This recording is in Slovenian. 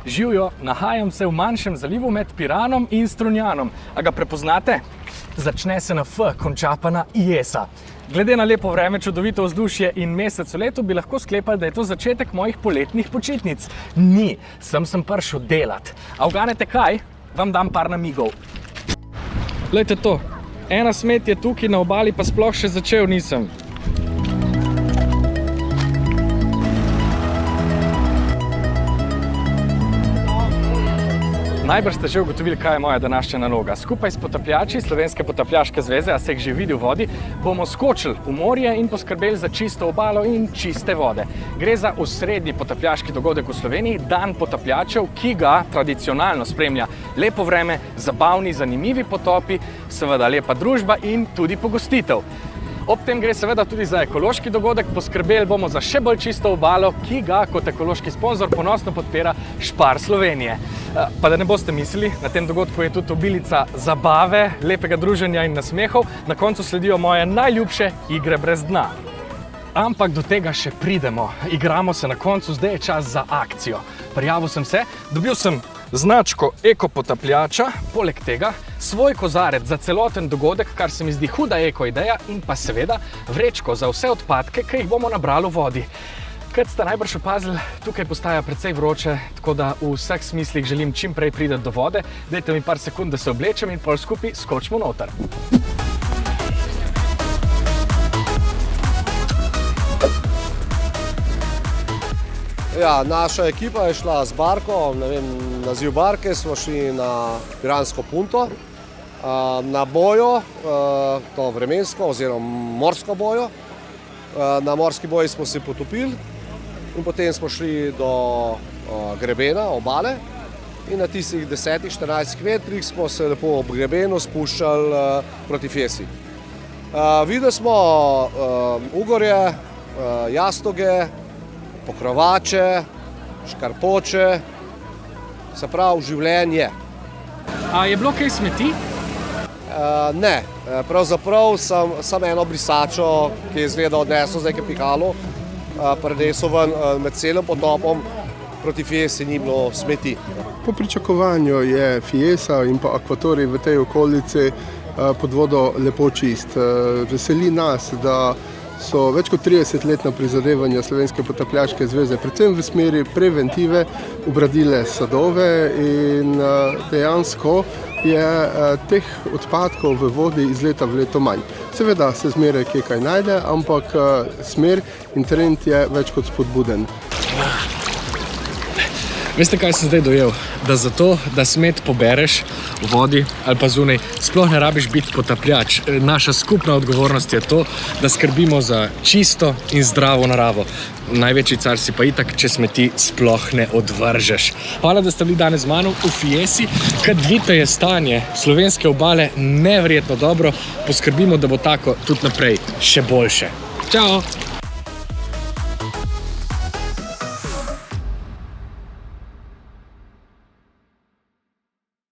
Živjo, nahajam se v manjšem zalivu med Piranom in Strunjanom. A ga prepoznate? Začne se na F, konča pa na Iesa. Glede na lepo vreme, čudovito vzdušje in mesec v letu bi lahko sklepali, da je to začetek mojih poletnih počitnic. Ni, sem prišel delat. A uganete kaj? Vam dam par namigov. Glejte to, ena smet je tukaj na obali, pa sploh še začel nisem. Najbrž ste že ugotovili, kaj je moja današnja naloga. Skupaj s potapljači Slovenske potapljaške zveze, a se jih že vidi v vodi, bomo skočili v morje in poskrbeli za čisto obalo in čiste vode. Gre za osrednji potapljaški dogodek v Sloveniji, dan potapljačev, ki ga tradicionalno spremlja lepo vreme, zabavni, zanimivi potopi, seveda lepa družba in tudi pogostitev. Ob tem gre seveda tudi za ekološki dogodek, poskrbeli bomo za še bolj čisto obalo, ki ga kot ekološki sponzor ponosno podpira Spar Slovenije. Pa da ne boste mislili, na tem dogodku je tudi obilica zabave, lepega druženja in nasmehov, na koncu sledijo moje najljubše igre brez dna. Ampak do tega še pridemo. Igramo se na koncu, zdaj je čas za akcijo. Prijavil sem se, dobil sem značko eko potapljača, poleg tega svoj kozarec za celoten dogodek, kar se mi zdi huda eko ideja, in pa seveda vrečko za vse odpadke, ki jih bomo nabrali v vodi. Kot ste najbrž opazili, tukaj postaja precej vroče, tako da v vseh smislih želim čim prej priti do vode. Dajte mi par sekund, da se oblečem in pol skupaj skočimo noter. Ja, naša ekipa je šla z barko, naziv barke, smo šli na Piransko punto, na bojo, to vremensko oziroma morsko bojo. Na morski boji smo se potopili in potem smo šli do grebena, obale, in na tistih 10-14 metrih smo se lepo ob grebenu spuščali proti Fiesi. Videli smo ugorje, jastoge, pokrovače, škarpoče, se pravi življenje. A je bilo kaj smeti? Ne, pravzaprav sem eno brisačo, ki je izgleda odnesel z nekaj pihalo, prinesel ven med celim potopom, proti Fiesi ni bilo smeti. Po pričakovanju je Fiesa in pa akvatorij v tej okolici pod vodo lepo čist. Veseli nas, da so več kot 30-letna prizadevanja Slovenske potapljaške zveze, predvsem v smeri preventive, obradile sadove in dejansko je teh odpadkov v vodi iz leta v leto manj. Seveda se zmeraj kje kaj najde, ampak smer in trend je več kot spodbuden. Veste, kaj sem zdaj dojel? Da zato, da smet pobereš v vodi ali pa zunaj, sploh ne rabiš biti potapljač. Naša skupna odgovornost je to, da skrbimo za čisto in zdravo naravo. Največji car si pa itak, če smeti sploh ne odvržeš. Hvala, da ste bili danes z mano v Fiesi. Kad vidite, je stanje slovenske obale neverjetno dobro. Poskrbimo, da bo tako tudi naprej še boljše. Čao!